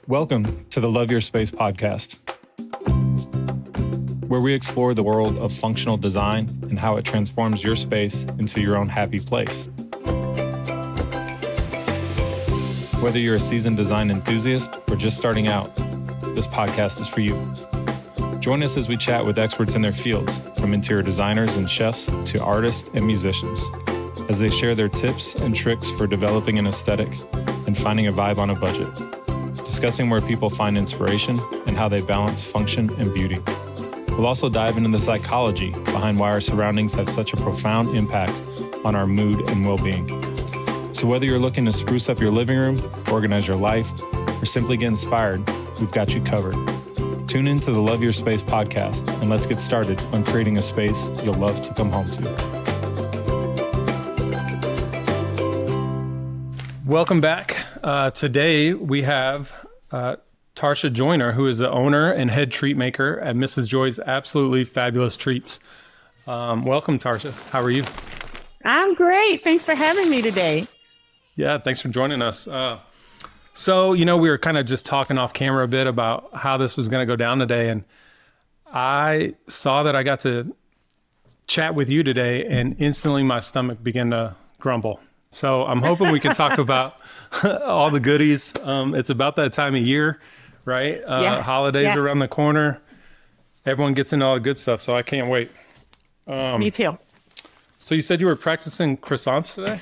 Welcome to the Love Your Space podcast, where we explore the world of functional design and how it transforms your space into your own happy place. Whether you're a seasoned design enthusiast or just starting out, this podcast is for you. Join us as we chat with experts in their fields, from interior designers and chefs to artists and musicians, as they share their tips and tricks for developing an aesthetic and finding a vibe on a budget, discussing where people find inspiration and how they balance function and beauty. We'll also dive into the psychology behind why our surroundings have such a profound impact on our mood and well-being. So whether you're looking to spruce up your living room, organize your life, or simply get inspired, we've got you covered. Tune in to the Love Your Space podcast, and let's get started on creating a space you'll love to come home to. Welcome back. Today we have Tarsha Joyner, who is the owner and head treat maker at Mrs. Joy's Absolutely Fabulous Treats. Welcome, Tarsha. How are you? I'm great. Thanks for having me today. Yeah, thanks for joining us. So, we were kind of just talking off camera a bit about how this was going to go down today, and I saw that I got to chat with you today, and instantly my stomach began to grumble. So I'm hoping we can talk about all the goodies. It's about that time of year, right? Holidays are around the corner. Everyone gets into all the good stuff, so I can't wait. Me too. So you said you were practicing croissants today?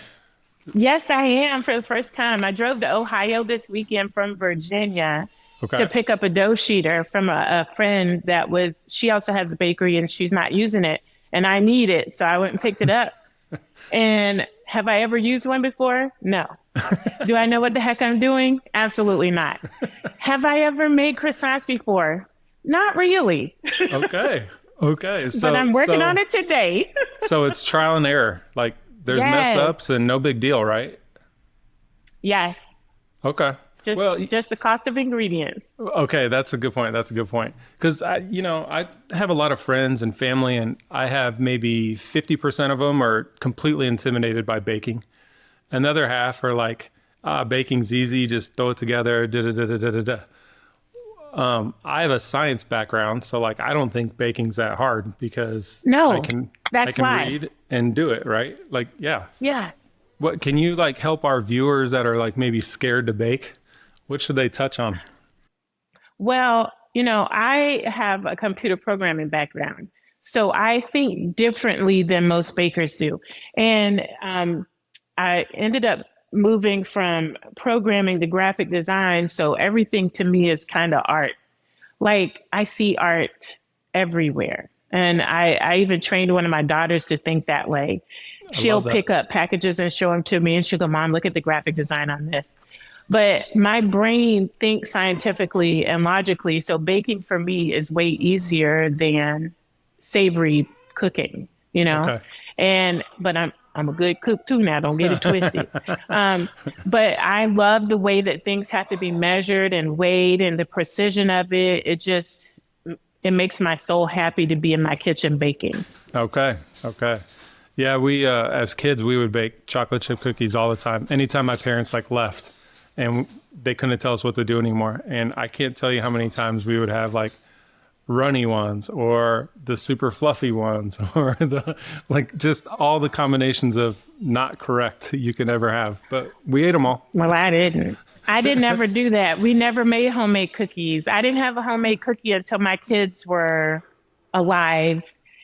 Yes, I am, for the first time. I drove to Ohio this weekend from Virginia to pick up a dough sheeter from a friend she also has a bakery and she's not using it. And I need it, so I went and picked it up. And have I ever used one before? No. Do I know what the heck I'm doing? Absolutely not. Have I ever made croissants before? Not really. Okay. But I'm working on it today. So it's trial and error. Like there's mess ups and no big deal, right? Yes. Okay. Just the cost of ingredients. Okay, that's a good point. Because I have a lot of friends and family, and I have maybe 50% of them are completely intimidated by baking. Another half are like, baking's easy, just throw it together. I have a science background, so like I don't think baking's that hard because I can read and do it, right? Like, yeah. What can you like help our viewers that are like maybe scared to bake? What should they touch on? Well, I have a computer programming background, so I think differently than most bakers do. And I ended up moving from programming to graphic design, so everything to me is kind of art. Like I see art everywhere. And I even trained one of my daughters to think that way. She'll pick up packages and show them to me, and she'll go, "Mom, look at the graphic design on this." But my brain thinks scientifically and logically, so baking for me is way easier than savory cooking, Okay. But I'm a good cook too now, don't get it twisted. But I love the way that things have to be measured and weighed and the precision of it. It makes my soul happy to be in my kitchen baking. Okay. Yeah, we as kids, we would bake chocolate chip cookies all the time. Anytime my parents left and they couldn't tell us what to do anymore. And I can't tell you how many times we would have like runny ones or the super fluffy ones or the just all the combinations of not correct you can ever have. But we ate them all. Well, I didn't ever do that. We never made homemade cookies. I didn't have a homemade cookie until my kids were alive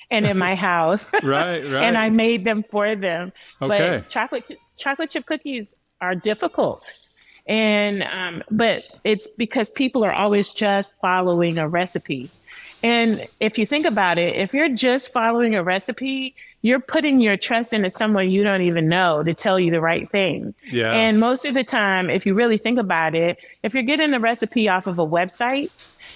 and in my house. Right. And I made them for them. Okay. But chocolate chip cookies are difficult. And but it's because people are always just following a recipe. And if you think about it, if you're just following a recipe, you're putting your trust into someone you don't even know to tell you the right thing. Yeah. And most of the time, if you really think about it, if you're getting the recipe off of a website,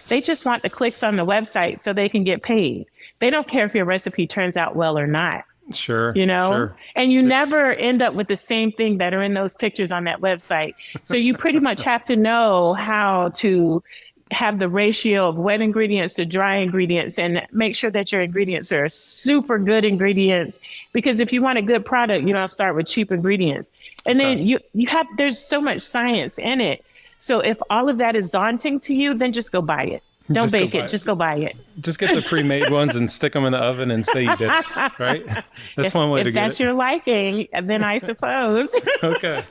they just want the clicks on the website so they can get paid. They don't care if your recipe turns out well or not. Sure. Sure. And you never end up with the same thing that are in those pictures on that website. So you pretty much have to know how to have the ratio of wet ingredients to dry ingredients and make sure that your ingredients are super good ingredients. Because if you want a good product, you don't start with cheap ingredients. And then you have, there's so much science in it. So if all of that is daunting to you, then just go buy it. Don't bake it. Just go buy it. Just get the pre-made ones and stick them in the oven and say you did it, right? That's one way to get it. If that's your liking, then I suppose. Okay.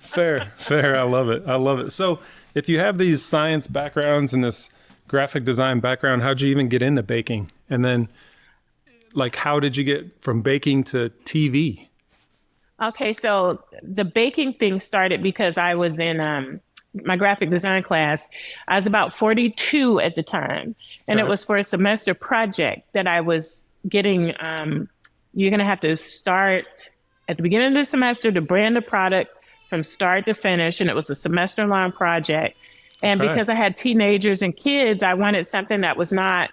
Fair. I love it. So if you have these science backgrounds and this graphic design background, how'd you even get into baking? And then like, how did you get from baking to TV? Okay. So the baking thing started because I was in, my graphic design class. I was about 42 at the time, and it was for a semester project that I was getting. You're going to have to start at the beginning of the semester to brand the product from start to finish, and it was a semester-long project. And because I had teenagers and kids, I wanted something that was not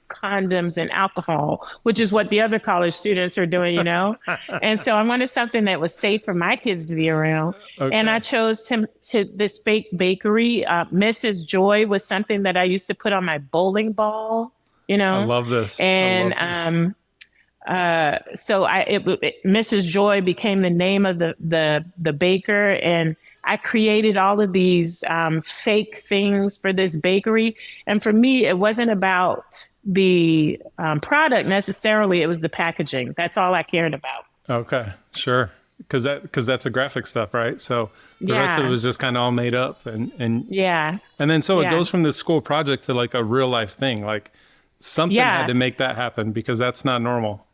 condoms and alcohol, which is what the other college students are doing, you know? And so I wanted something that was safe for my kids to be around. Okay. And I chose to this bakery. Mrs. Joy was something that I used to put on my bowling ball, you know? I love this. And so Mrs. Joy became the name of the baker, and I created all of these fake things for this bakery. And for me, it wasn't about the product necessarily. It was the packaging. That's all I cared about. Okay, sure. Because that's a graphic stuff, right? So the rest of it was just kind of all made up. And yeah. And then so it goes from this school project to like a real life thing. Like something had to make that happen because that's not normal.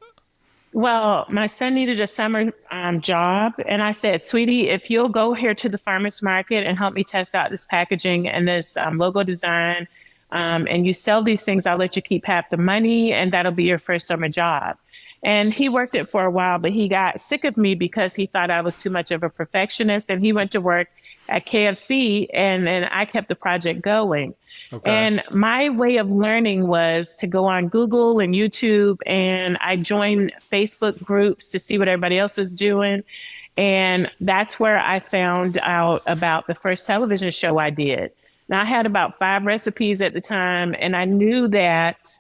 Well, my son needed a summer job. And I said, sweetie, if you'll go here to the farmer's market and help me test out this packaging and this logo design, and you sell these things, I'll let you keep half the money, and that'll be your first summer job. And he worked it for a while, but he got sick of me because he thought I was too much of a perfectionist, and he went to work at KFC, and then I kept the project going. Okay. And my way of learning was to go on Google and YouTube, and I joined Facebook groups to see what everybody else was doing. And that's where I found out about the first television show I did. Now, I had about 5 recipes at the time, and I knew that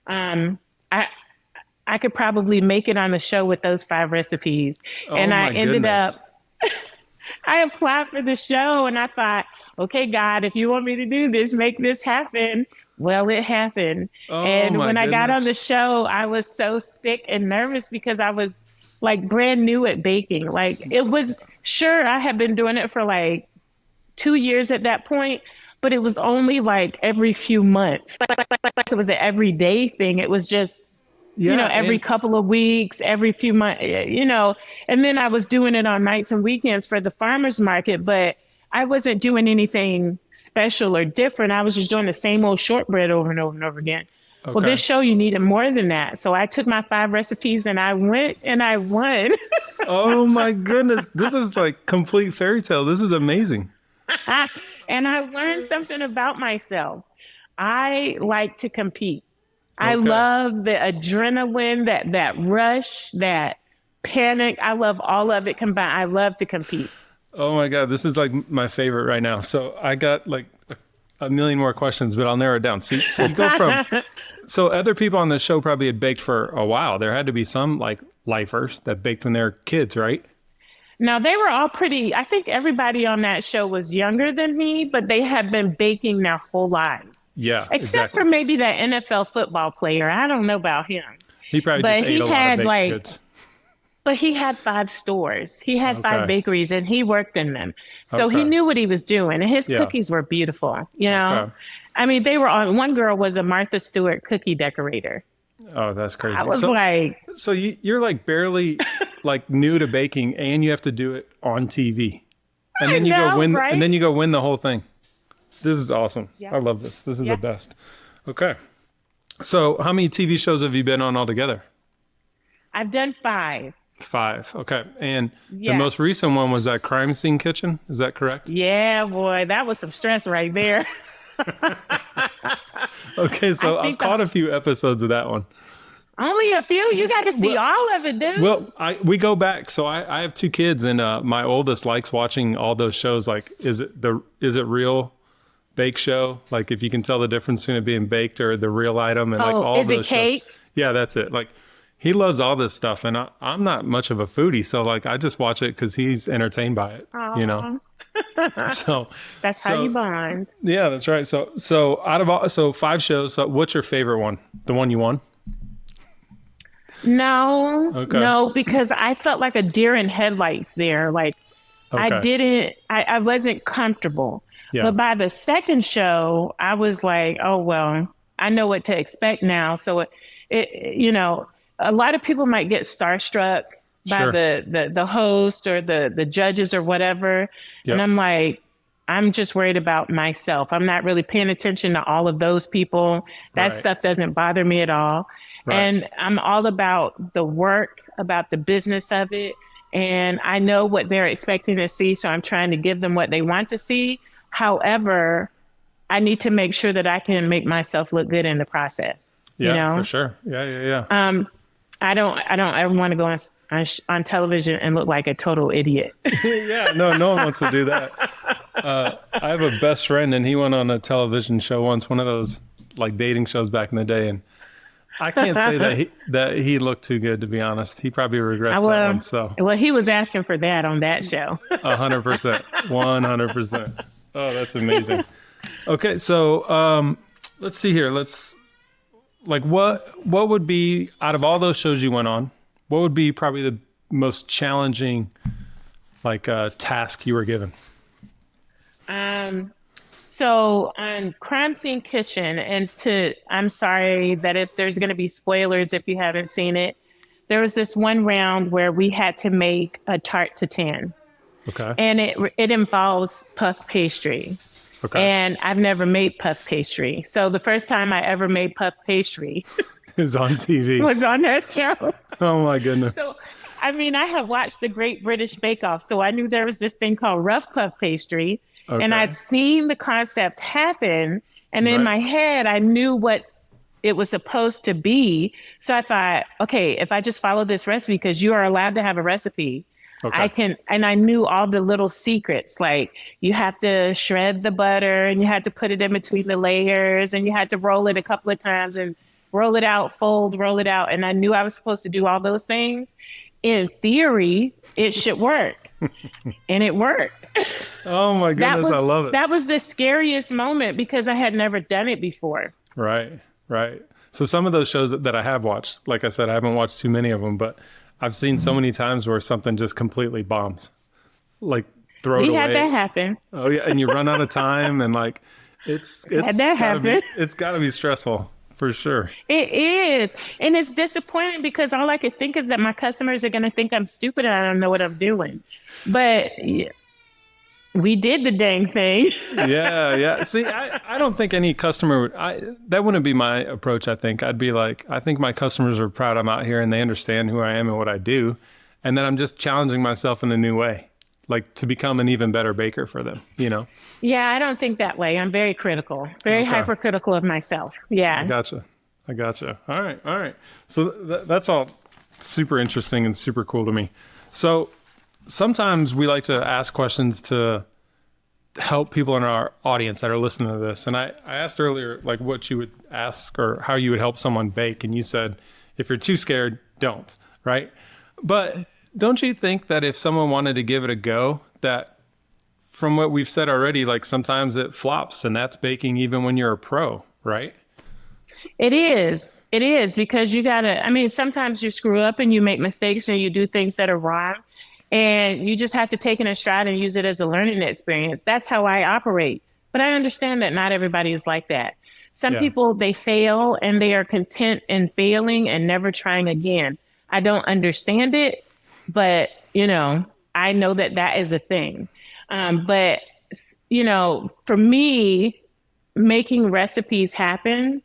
I could probably make it on the show with those 5 recipes. And I ended up, I applied for the show, and I thought, okay, God, if you want me to do this, make this happen. Well, it happened. And when I got on the show, I was so sick and nervous because I was like brand new at baking. Like it was, sure, I had been doing it for like 2 years at that point, but it was only like every few months. Like it was an everyday thing. It was just, you know, every couple of weeks, every few months, you know, and then I was doing it on nights and weekends for the farmer's market, but I wasn't doing anything special or different. I was just doing the same old shortbread over and over and over again. Okay. Well, this show, you needed more than that. So I took my 5 recipes and I went and I won. Oh my goodness. This is like complete fairy tale. This is amazing. And I learned something about myself. I like to compete. Okay. I love the adrenaline, that rush, that panic. I love all of it combined. I love to compete. Oh my God, this is like my favorite right now. So I got like a million more questions, but I'll narrow it down. So you go from, so other people on the show probably had baked for a while. There had to be some like lifers that baked when they were kids, right? Now, they were all pretty, I think everybody on that show was younger than me, but they had been baking their whole lives. Yeah, except for maybe that NFL football player. I don't know about him. He probably just ate a lot of baked goods. But he had 5 stores. He had 5 bakeries, and he worked in them. So he knew what he was doing, and his cookies were beautiful, you know? Okay. I mean, they were on, one girl was a Martha Stewart cookie decorator. Oh, that's crazy. I was like... So you're like barely like new to baking, and you have to do it on TV. And then you go win, right? And then you go win the whole thing. This is awesome. Yeah. I love this. This is the best. Okay. So how many TV shows have you been on altogether? I've done 5. 5. Okay. And the most recent one was that Crime Scene Kitchen. Is that correct? Yeah, boy. That was some stress right there. Okay. So I've caught a few episodes of that one. Only a few? You got to see all of it, dude. Well, we go back. So I have 2 kids, and my oldest likes watching all those shows. Like, is it real bake show? Like, if you can tell the difference between it being baked or the real item, and like all those shows. Is it cake? Yeah, that's it. Like, he loves all this stuff, and I'm not much of a foodie, so like I just watch it because he's entertained by it. Aww. You know. So That's how you bond. Yeah, that's right. So out of all, so 5 shows, so what's your favorite one? The one you won? No, because I felt like a deer in headlights there. Like Okay. I wasn't comfortable. Yeah. But by the second show, I was like, oh, well, I know what to expect now. So a lot of people might get starstruck by Sure. the host or the judges or whatever. Yep. And I'm like, I'm just worried about myself. I'm not really paying attention to all of those people. That Right. stuff doesn't bother me at all. Right. And I'm all about the work, about the business of it. And I know what they're expecting to see. So I'm trying to give them what they want to see. However, I need to make sure that I can make myself look good in the process. Yeah, for sure. Yeah. I don't ever want to go on television and look like a total idiot. Yeah, no one wants to do that. I have a best friend, and he went on a television show once, one of those like dating shows back in the day, and I can't say that he looked too good, to be honest. He probably regrets that one. So, well, he was asking for that on that show. 100%, 100%. Oh, that's amazing. Okay, so let's see here. What would be, out of all those shows you went on, what would be probably the most challenging task you were given? So on Crime Scene Kitchen, I'm sorry that if there's going to be spoilers if you haven't seen it, there was this one round where we had to make a tarte tatin. Okay. And it involves puff pastry. Okay. And I've never made puff pastry. So the first time I ever made puff pastry is on TV. was on that show. Oh my goodness. So, I mean, I have watched the Great British Bake Off, so I knew there was this thing called rough puff pastry. Okay. And I'd seen the concept happen. And in my head, I knew what it was supposed to be. So I thought, okay, if I just follow this recipe, because you are allowed to have a recipe, Okay. and I knew all the little secrets, like you have to shred the butter and you had to put it in between the layers and you had to roll it a couple of times and roll it out, fold, roll it out. And I knew I was supposed to do all those things. In theory, it should work. And it worked. Oh my goodness, I love it. That was the scariest moment because I had never done it before. Right. So some of those shows that I have watched, like I said, I haven't watched too many of them, but I've seen so many times where something just completely bombs. Like throw it away. We had that happen. Oh yeah, and you run out of time, and like it's gotta be stressful for sure. It is, and it's disappointing because all I could think is that my customers are going to think I'm stupid and I don't know what I'm doing. But we did the dang thing. Yeah. See, I don't think any customer that wouldn't be my approach. I think I'd be like, I think my customers are proud I'm out here and they understand who I am and what I do. And then I'm just challenging myself in a new way, like to become an even better baker for them, Yeah, I don't think that way. I'm very critical, very hypercritical of myself. Yeah. I gotcha. All right. So that's all super interesting and super cool to me. So sometimes we like to ask questions to help people in our audience that are listening to this. And I asked earlier, like what you would ask or how you would help someone bake. And you said, if you're too scared, don't, right? But don't you think that if someone wanted to give it a go, that from what we've said already, like sometimes it flops, and that's baking even when you're a pro, right? It is because sometimes you screw up and you make mistakes and you do things that are wrong. And you just have to take it in stride and use it as a learning experience. That's how I operate. But I understand that not everybody is like that. Some people, they fail and they are content in failing and never trying again. I don't understand it, but, I know that is a thing. But for me, making recipes happen,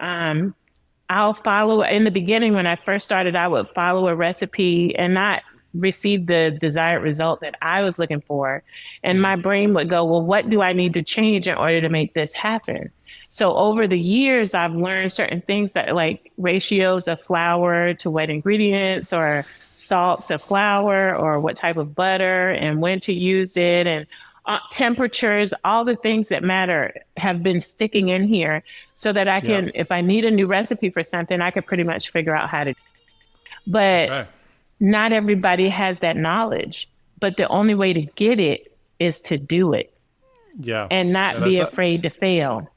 I'll follow. In the beginning, when I first started, I would follow a recipe and not receive the desired result that I was looking for. And my brain would go, well, what do I need to change in order to make this happen? So over the years, I've learned certain things that like ratios of flour to wet ingredients or salt to flour or what type of butter and when to use it and temperatures, all the things that matter have been sticking in here so that I can, if I need a new recipe for something, I could pretty much figure out how to. But not everybody has that knowledge. But the only way to get it is to do it Yeah. and not be afraid to fail.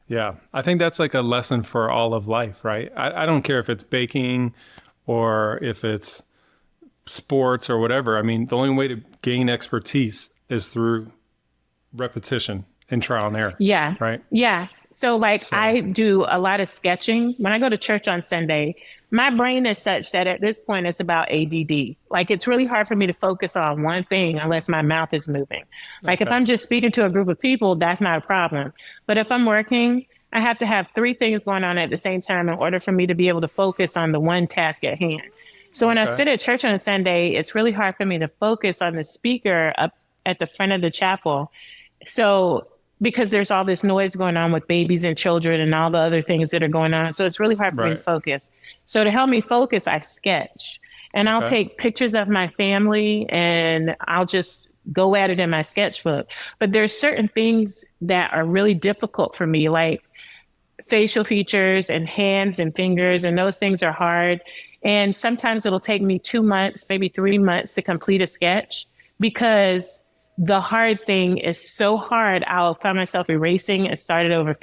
Yeah. I think that's like a lesson for all of life, right? I don't care if it's baking or if it's sports or whatever. I mean, the only way to gain expertise is through repetition and trial and error. Yeah. Right. Yeah. So I do a lot of sketching. When I go to church on Sunday, my brain is such that at this point it's about ADD. Like it's really hard for me to focus on one thing unless my mouth is moving. Like if I'm just speaking to a group of people, that's not a problem. But if I'm working, I have to have 3 things going on at the same time in order for me to be able to focus on the one task at hand. So when I sit at church on a Sunday, it's really hard for me to focus on the speaker up at the front of the chapel. So because there's all this noise going on with babies and children and all the other things that are going on. So it's really hard for me to focus. So to help me focus, I sketch. And I'll take pictures of my family and I'll just go at it in my sketchbook. But there's certain things that are really difficult for me, like facial features and hands and fingers, and those things are hard. And sometimes it'll take me 2 months, maybe 3 months to complete a sketch because the hard thing is so hard. I'll find myself erasing and start it over.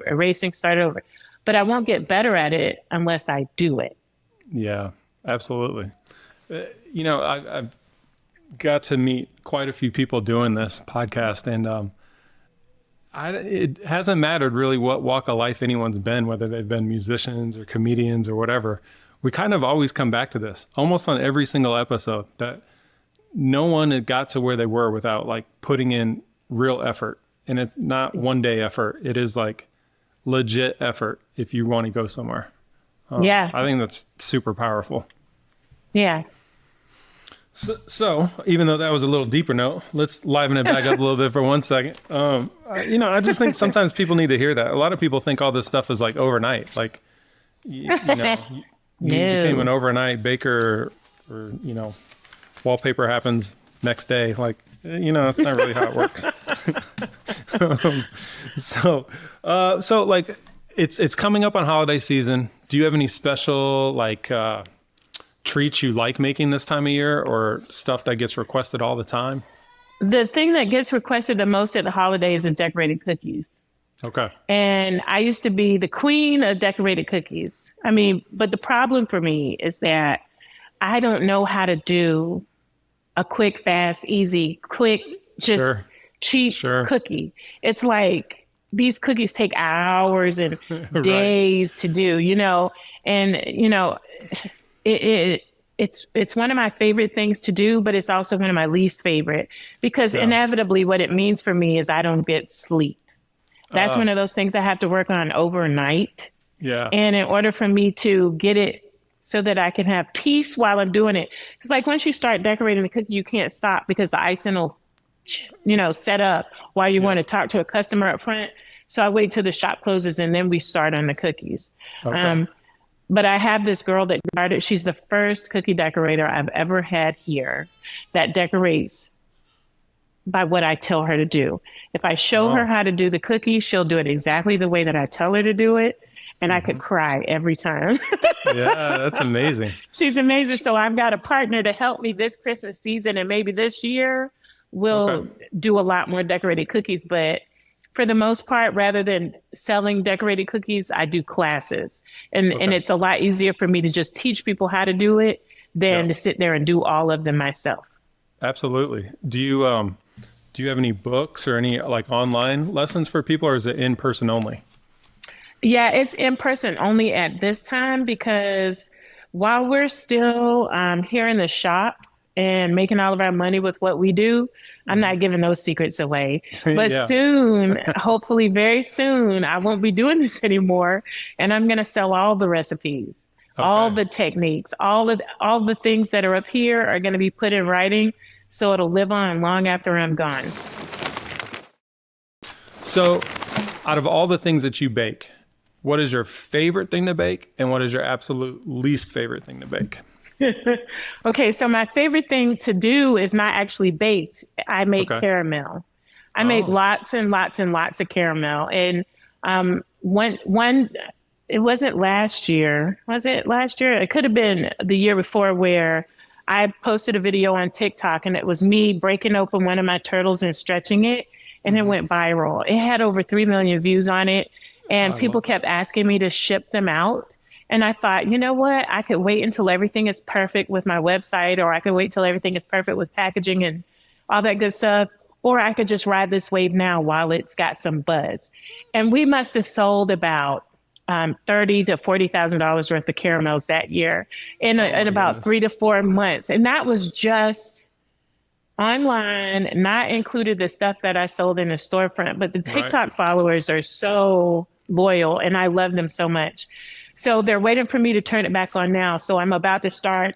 But I won't get better at it unless I do it. Yeah, absolutely. I've got to meet quite a few people doing this podcast, and it hasn't mattered really what walk of life anyone's been, whether they've been musicians or comedians or whatever. We kind of always come back to this almost on every single episode, that no one had got to where they were without like putting in real effort. And it's not one day effort. It is like legit effort if you want to go somewhere. Yeah. I think that's super powerful. Yeah. So even though that was a little deeper note, let's liven it back up a little bit for 1 second. I just think sometimes people need to hear that. A lot of people think all this stuff is like overnight. Like, you became an overnight baker or wallpaper happens next day. Like, it's not really how it works. So like it's coming up on holiday season. Do you have any special like treats you like making this time of year, or stuff that gets requested all the time? The thing that gets requested the most at the holidays is decorated cookies. Okay. And I used to be the queen of decorated cookies. I mean, but the problem for me is that I don't know how to do a quick, fast, easy, quick, just cheap cookie. It's like these cookies take hours and days to do, and, it's one of my favorite things to do, but it's also one of my least favorite because inevitably what it means for me is I don't get sleep. That's one of those things I have to work on overnight. Yeah. And in order for me to get it so that I can have peace while I'm doing it. It's like once you start decorating the cookie, you can't stop because the icing will, set up while you want to talk to a customer up front. So I wait till the shop closes and then we start on the cookies. Okay. But I have this girl that started, she's the first cookie decorator I've ever had here that decorates by what I tell her to do. If I show her how to do the cookie, she'll do it exactly the way that I tell her to do it. And I could cry every time. Yeah, that's amazing. She's amazing. So I've got a partner to help me this Christmas season. And maybe this year we'll do a lot more decorated cookies. But for the most part, rather than selling decorated cookies, I do classes. And it's a lot easier for me to just teach people how to do it than to sit there and do all of them myself. Absolutely. Do you have any books or any like online lessons for people, or is it in person only? Yeah, it's in person only at this time because while we're still here in the shop and making all of our money with what we do, I'm not giving those secrets away. But soon, hopefully very soon, I won't be doing this anymore. And I'm going to sell all the recipes, all the techniques, all the things that are up here are going to be put in writing. So it'll live on long after I'm gone. So out of all the things that you bake, what is your favorite thing to bake and what is your absolute least favorite thing to bake? Okay, so my favorite thing to do is not actually baked. I make caramel. I make lots and lots and lots of caramel. And one, it wasn't last year. Was it last year? It could have been the year before where I posted a video on TikTok, and it was me breaking open one of my turtles and stretching it, and it went viral. It had over 3 million views on it, and people kept asking me to ship them out. And I thought, you know what? I could wait until everything is perfect with my website, or I could wait till everything is perfect with packaging and all that good stuff. Or I could just ride this wave now while it's got some buzz. And we must have sold about $30,000 to $40,000 worth of caramels that year in about 3 to 4 months. And that was just online, not included the stuff that I sold in the storefront. But the TikTok followers are so loyal, and I love them so much. So they're waiting for me to turn it back on now. So I'm about to start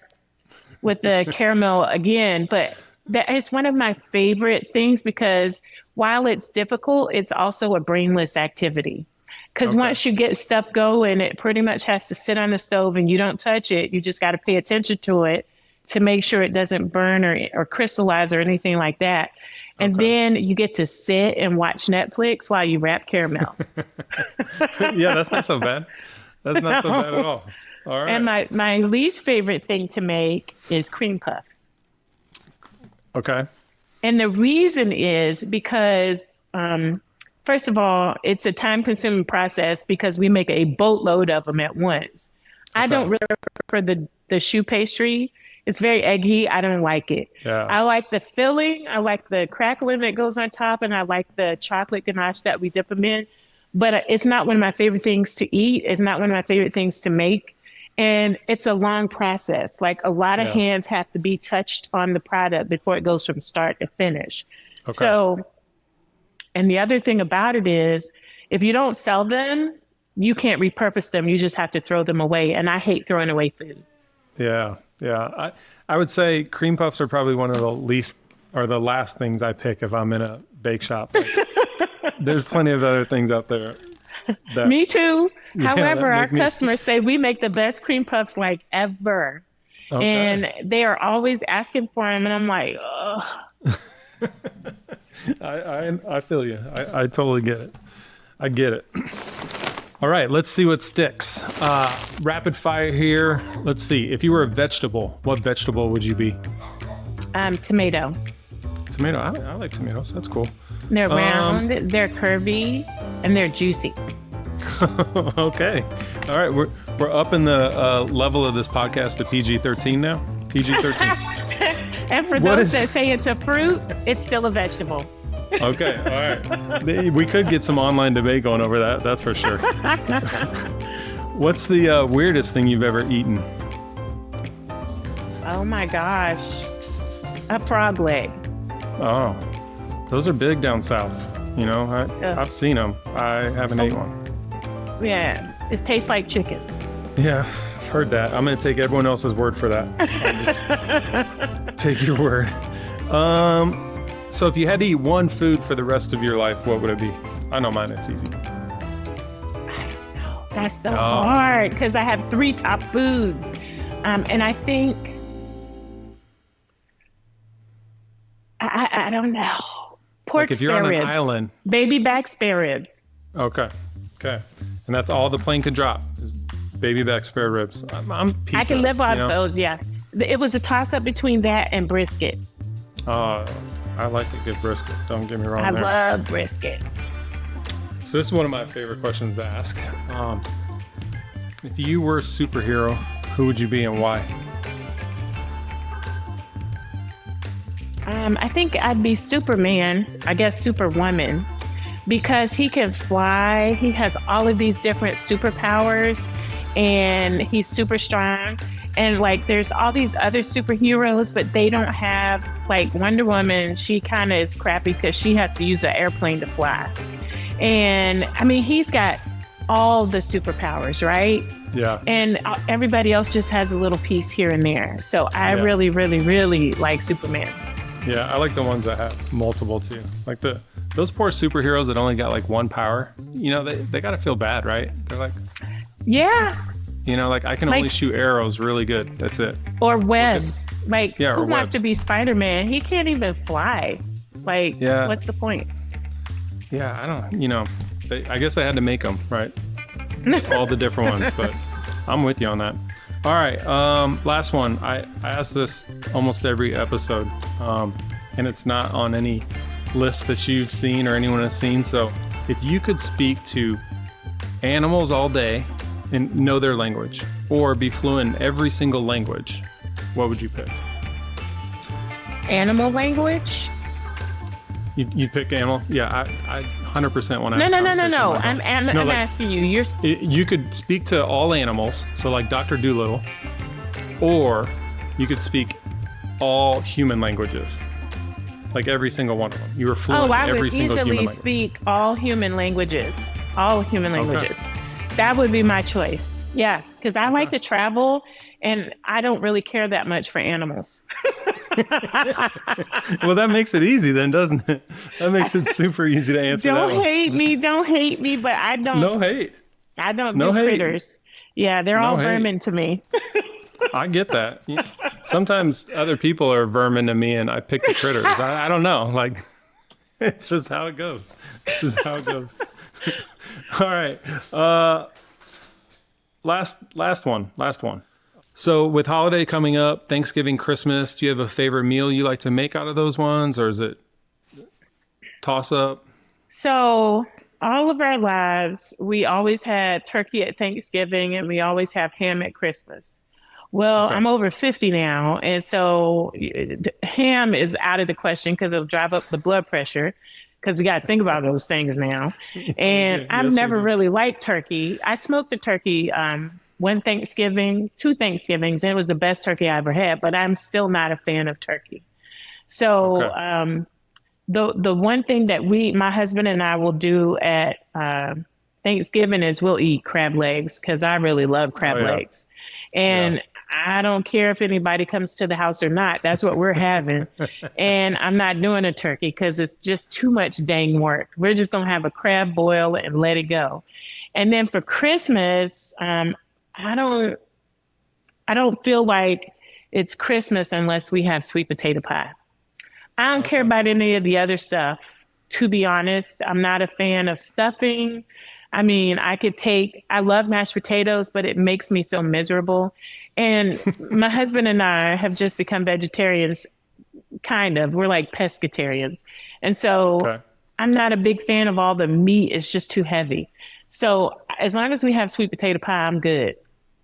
with the caramel again. But that is one of my favorite things, because while it's difficult, it's also a brainless activity. Because once you get stuff going, it pretty much has to sit on the stove and you don't touch it. You just got to pay attention to it to make sure it doesn't burn or crystallize or anything like that. And then you get to sit and watch Netflix while you wrap caramels. Yeah, that's not so bad. That's not so bad at all. All right. And my least favorite thing to make is cream puffs. Okay. And the reason is because, first of all, it's a time-consuming process because we make a boatload of them at once. I don't really prefer the choux pastry. It's very eggy. I don't like it. Yeah. I like the filling. I like the crackling that goes on top, and I like the chocolate ganache that we dip them in. But it's not one of my favorite things to eat. It's not one of my favorite things to make. And it's a long process. Like, a lot of hands have to be touched on the product before it goes from start to finish. Okay. So, and the other thing about it is, if you don't sell them, you can't repurpose them. You just have to throw them away. And I hate throwing away food. Yeah. Yeah. I would say cream puffs are probably one of the least or the last things I pick if I'm in a bake shop. There's plenty of other things out there. Me too. However, our customers say we make the best cream puffs like ever. Okay. And they are always asking for them. And I'm like, ugh. I feel you. I totally get it. I get it. All right, let's see what sticks. Rapid fire here. Let's see. If you were a vegetable, what vegetable would you be? Tomato. Tomato. I like tomatoes. That's cool. They're round, they're curvy, and they're juicy. Okay. All right. We're up in the level of this podcast to PG-13 now. PG-13. And for those that say it's a fruit, it's still a vegetable. Okay. All right. We could get some online debate going over that. That's for sure. What's the weirdest thing you've ever eaten? Oh my gosh. A frog leg. Oh, those are big down south. You know, I've seen them. I haven't ate one. Yeah, it tastes like chicken. Yeah, I've heard that. I'm going to take everyone else's word for that. Take your word. So if you had to eat one food for the rest of your life, what would it be? I know mine, it's easy. I don't know. That's so hard because I have 3 top foods. And I think, I don't know. Pork if you're spare on an ribs. island. Baby back spare ribs. Okay. And that's all the plane can drop is baby back spare ribs. I'm pizza, I can live off those, yeah. It was a toss-up between that and brisket. I like a good brisket. Don't get me wrong. I love brisket. So this is one of my favorite questions to ask. If you were a superhero, who would you be and why? I think I'd be Superman, I guess Superwoman, because he can fly. He has all of these different superpowers, and he's super strong. And like, there's all these other superheroes, but they don't have, like, Wonder Woman. She kind of is crappy because she has to use an airplane to fly. And I mean, he's got all the superpowers, right? Yeah. And everybody else just has a little piece here and there. So I really, really, really like Superman. Yeah, I like the ones that have multiple too. Like those poor superheroes that only got like one power. You know, they got to feel bad, right? They're like, yeah. You know, like I can only shoot arrows really good. That's it. Or webs. Like, yeah, who wants to be Spider-Man? He can't even fly. Like, what's the point? Yeah, I don't, you know, I guess they had to make them, right? All the different ones, but I'm with you on that. All right. Last one. I ask this almost every episode, and it's not on any list that you've seen or anyone has seen. So if you could speak to animals all day and know their language, or be fluent in every single language, what would you pick? Animal language? You'd pick animal? Yeah, I 100% want to. No. I'm asking you. You could speak to all animals, so like Dr. Dolittle, or you could speak all human languages, like every single one of them. You were fluent in every single human language. I would easily speak all human languages. All human languages. Okay. That would be my choice. Yeah, because I like to travel, and I don't really care that much for animals. Well, that makes it easy then, doesn't it? That makes it super easy to answer. Don't hate me, but I don't. No hate. I don't do critters. Yeah, they're all vermin to me. I get that. Sometimes other people are vermin to me, and I pick the critters. I don't know. Like, it's just how it goes. This is how it goes. All right. Last one. So with holiday coming up, Thanksgiving, Christmas, do you have a favorite meal you like to make out of those ones, or is it toss up? So all of our lives, we always had turkey at Thanksgiving, and we always have ham at Christmas. Well, okay. I'm over 50 now, and so ham is out of the question because it'll drive up the blood pressure, because we got to think about those things now. And I've never really liked turkey. I smoked a turkey one Thanksgiving, 2 Thanksgivings, and it was the best turkey I ever had, but I'm still not a fan of turkey. So the one thing that my husband and I will do at Thanksgiving is we'll eat crab legs, because I really love crab legs. And I don't care if anybody comes to the house or not. That's what we're having. And I'm not doing a turkey because it's just too much dang work. We're just going to have a crab boil and let it go. And then for Christmas, I don't feel like it's Christmas unless we have sweet potato pie. I don't care about any of the other stuff, to be honest. I'm not a fan of stuffing. I mean, I love mashed potatoes, but it makes me feel miserable. And my husband and I have just become vegetarians, kind of. We're like pescatarians. And so I'm not a big fan of all the meat. It's just too heavy. So as long as we have sweet potato pie, I'm good.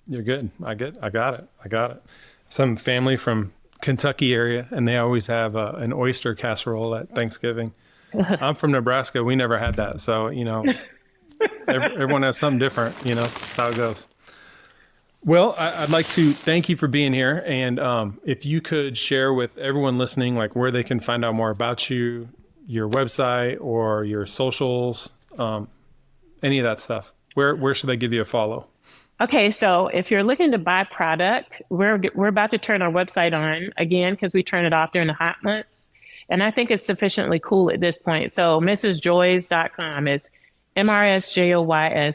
You're good. I got it. Some family from Kentucky area, and they always have an oyster casserole at Thanksgiving. I'm from Nebraska. We never had that. So, everyone has something different, that's how it goes. Well, I'd like to thank you for being here. And if you could share with everyone listening, like where they can find out more about you, your website or your socials, any of that stuff, where should they give you a follow? Okay, so if you're looking to buy product, we're about to turn our website on again, because we turn it off during the hot months. And I think it's sufficiently cool at this point. So mrsjoys.com is mrsjoys.com.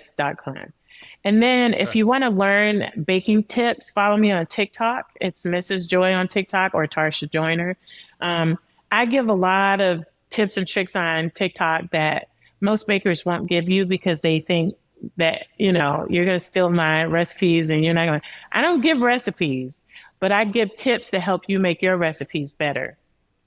And then if you want to learn baking tips, follow me on TikTok. It's Mrs. Joy on TikTok, or Tarsha Joyner. I give a lot of tips and tricks on TikTok that most bakers won't give you, because they think that, you're going to steal my recipes and you're not going to. I don't give recipes, but I give tips to help you make your recipes better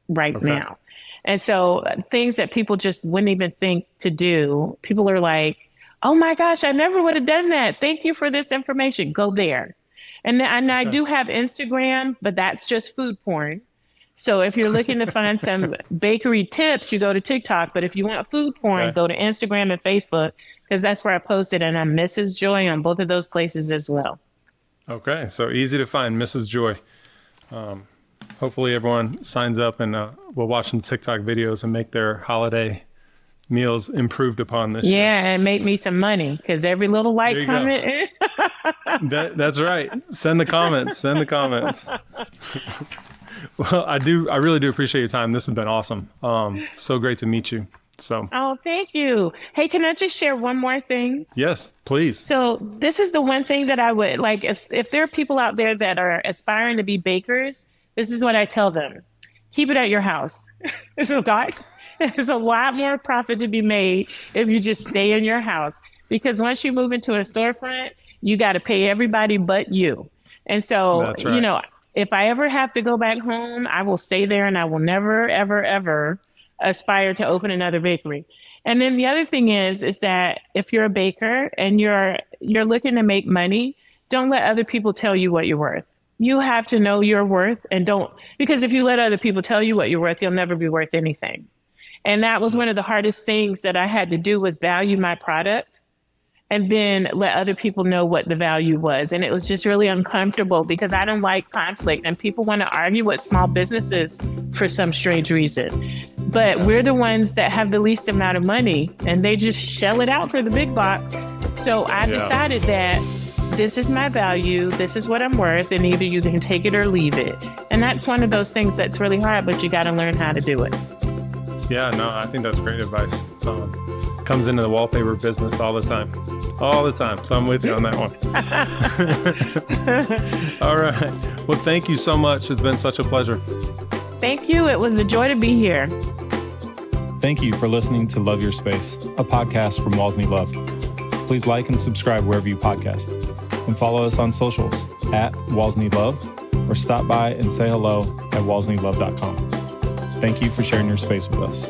right now. And so things that people just wouldn't even think to do, people are like, oh my gosh, I never would have done that. Thank you for this information. Go there. And I do have Instagram, but that's just food porn. So if you're looking to find some bakery tips, you go to TikTok. But if you want food porn, go to Instagram and Facebook, because that's where I post it. And I'm Mrs. Joy on both of those places as well. Okay. So easy to find, Mrs. Joy. Hopefully everyone signs up and will watch some TikTok videos and make their holiday meals improved upon this year. Yeah, and make me some money, because every little like comment. That's right. Send the comments. Well, I really do appreciate your time. This has been awesome. So great to meet you. So. Oh, thank you. Hey, can I just share one more thing? Yes, please. So this is the one thing that I would like, if there are people out there that are aspiring to be bakers, this is what I tell them. Keep it at your house. There's a lot more profit to be made if you just stay in your house, because once you move into a storefront, you got to pay everybody but you. And so, That's right. if I ever have to go back home, I will stay there and I will never, ever, ever aspire to open another bakery. And then the other thing is that if you're a baker and you're looking to make money, don't let other people tell you what you're worth. You have to know your worth because if you let other people tell you what you're worth, you'll never be worth anything. And that was one of the hardest things that I had to do was value my product and then let other people know what the value was. And it was just really uncomfortable because I don't like conflict and people want to argue with small businesses for some strange reason. But we're the ones that have the least amount of money and they just shell it out for the big box. So I decided that this is my value, this is what I'm worth, and either you can take it or leave it. And that's one of those things that's really hard, but you got to learn how to do it. Yeah, no, I think that's great advice. Comes into the wallpaper business all the time. So I'm with you on that one. All right. Well, thank you so much. It's been such a pleasure. Thank you. It was a joy to be here. Thank you for listening to Love Your Space, a podcast from Walsney Love. Please like and subscribe wherever you podcast. And follow us on socials at Walsney Love or stop by and say hello at walsneylove.com. Thank you for sharing your space with us.